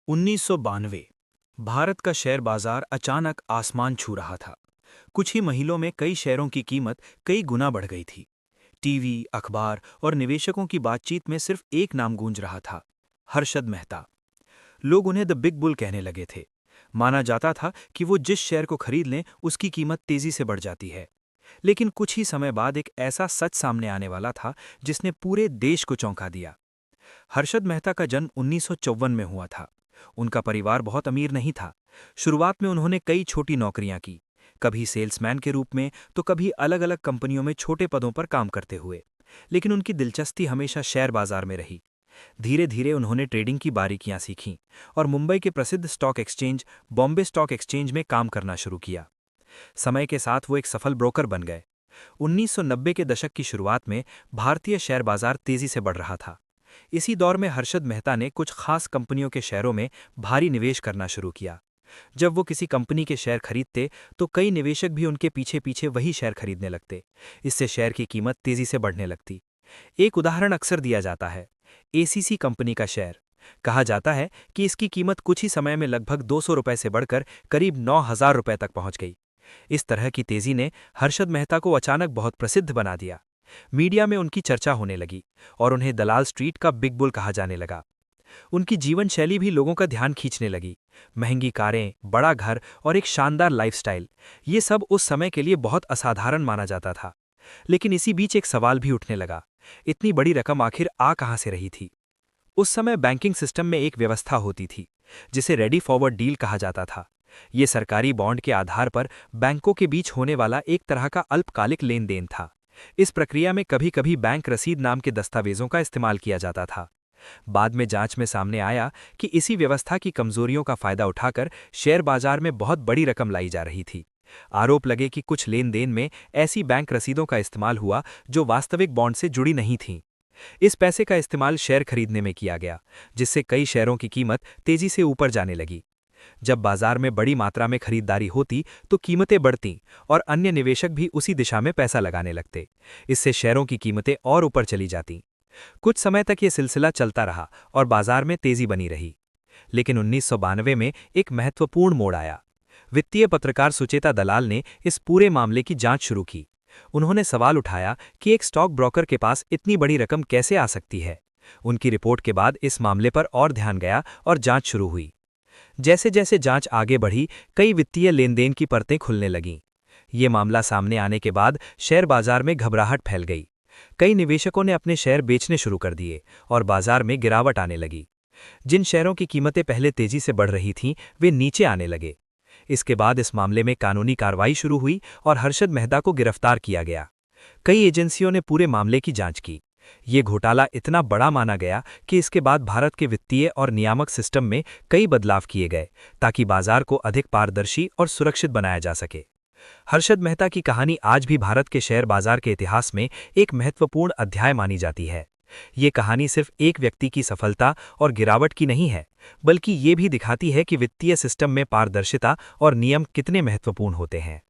1992 भारत का शेयर बाजार अचानक आसमान छू रहा था। कुछ ही महीनों में कई शेयरों की कीमत कई गुना बढ़ गई थी। टीवी, अखबार और निवेशकों की बातचीत में सिर्फ एक नाम गूंज रहा था, हर्षद मेहता। लोग उन्हें द बिग बुल कहने लगे थे। माना जाता था कि वो जिस शेयर को खरीद लें उसकी कीमत तेजी से बढ़ जाती है। लेकिन कुछ ही समय बाद एक ऐसा सच सामने आने वाला था जिसने पूरे देश को चौंका दिया। हर्षद मेहता का जन्म 1954 में हुआ था। उनका परिवार बहुत अमीर नहीं था। शुरुआत में उन्होंने कई छोटी नौकरियां की, कभी सेल्समैन के रूप में तो कभी अलग-अलग कंपनियों में छोटे पदों पर काम करते हुए। लेकिन उनकी दिलचस्पी हमेशा शेयर बाजार में रही। धीरे-धीरे उन्होंने ट्रेडिंग की बारीकियां सीखीं और मुंबई के प्रसिद्ध stock exchange, Bombay stock exchange में काम करना शुरू किया। समय के साथ वो एक सफल ब्रोकर बन गए। 1990 के दशक की शुरुआत में भारतीय शेयर बाजार तेजी से बढ़ रहा था। इसी दौर में हर्षद मेहता ने कुछ खास कंपनियों के शेयरों में भारी निवेश करना शुरू किया। जब वो किसी कंपनी के शेयर खरीदते तो कई निवेशक भी उनके पीछे पीछे वही शेयर खरीदने लगते। इससे शेयर की कीमत तेजी से बढ़ने लगती। एक उदाहरण अक्सर दिया जाता है, एसीसी कंपनी का शेयर। कहा जाता है कि इसकी कीमत कुछ ही समय में लगभग 200 रुपए से बढ़कर करीब 9,000 रुपए तक पहुंच गई। इस तरह की तेजी ने हर्षद मेहता को अचानक बहुत प्रसिद्ध बना दिया। मीडिया में उनकी चर्चा होने लगी और उन्हें दलाल स्ट्रीट का बिग बुल कहा जाने लगा। उनकी जीवन शैली भी लोगों का ध्यान खींचने लगी। महंगी कारें, बड़ा घर और एक शानदार लाइफस्टाइल, ये सब उस समय के लिए बहुत असाधारण माना जाता था। लेकिन इसी बीच एक सवाल भी उठने लगा, इतनी बड़ी रकम आखिर आ कहां से रही थी? उस समय बैंकिंग सिस्टम में एक व्यवस्था होती थी जिसे रेडी फॉरवर्ड डील कहा जाता था। ये सरकारी बॉन्ड के आधार पर बैंकों के बीच होने वाला एक तरह का अल्पकालिक लेन देन था। इस प्रक्रिया में कभी कभी बैंक रसीद नाम के दस्तावेजों का इस्तेमाल किया जाता था। बाद में जांच में सामने आया कि इसी व्यवस्था की कमजोरियों का फायदा उठाकर शेयर बाजार में बहुत बड़ी रकम लाई जा रही थी। आरोप लगे कि कुछ लेन देन में ऐसी बैंक रसीदों का इस्तेमाल हुआ जो वास्तविक बॉन्ड से जुड़ी नहीं थीं। इस पैसे का इस्तेमाल शेयर खरीदने में किया गया, जिससे कई शेयरों की कीमत तेजी से ऊपर जाने लगी। जब बाजार में बड़ी मात्रा में खरीदारी होती तो कीमतें बढ़तीं और अन्य निवेशक भी उसी दिशा में पैसा लगाने लगते। इससे शेयरों की कीमतें और ऊपर चली जातीं। कुछ समय तक ये सिलसिला चलता रहा और बाजार में तेजी बनी रही। लेकिन 1992 में एक महत्वपूर्ण मोड़ आया। वित्तीय पत्रकार सुचेता दलाल ने इस पूरे मामले की जांच शुरू की। उन्होंने सवाल उठाया कि एक स्टॉक ब्रोकर के पास इतनी बड़ी रकम कैसे आ सकती है। उनकी रिपोर्ट के बाद इस मामले पर और ध्यान गया और जांच शुरू हुई। जैसे जैसे जांच आगे बढ़ी, कई वित्तीय लेनदेन की परतें खुलने लगीं। ये मामला सामने आने के बाद शेयर बाजार में घबराहट फैल गई। कई निवेशकों ने अपने शेयर बेचने शुरू कर दिए और बाजार में गिरावट आने लगी। जिन शेयरों की कीमतें पहले तेजी से बढ़ रही थीं, वे नीचे आने लगे। इसके बाद इस मामले में कानूनी कार्रवाई शुरू हुई और हर्षद मेहता को गिरफ्तार किया गया। कई एजेंसियों ने पूरे मामले की जांच की। ये घोटाला इतना बड़ा माना गया कि इसके बाद भारत के वित्तीय और नियामक सिस्टम में कई बदलाव किए गए ताकि बाजार को अधिक पारदर्शी और सुरक्षित बनाया जा सके। हर्षद मेहता की कहानी आज भी भारत के शेयर बाजार के इतिहास में एक महत्वपूर्ण अध्याय मानी जाती है। ये कहानी सिर्फ एक व्यक्ति की सफलता और गिरावट की नहीं है, बल्कि ये भी दिखाती है कि वित्तीय सिस्टम में पारदर्शिता और नियम कितने महत्वपूर्ण होते हैं।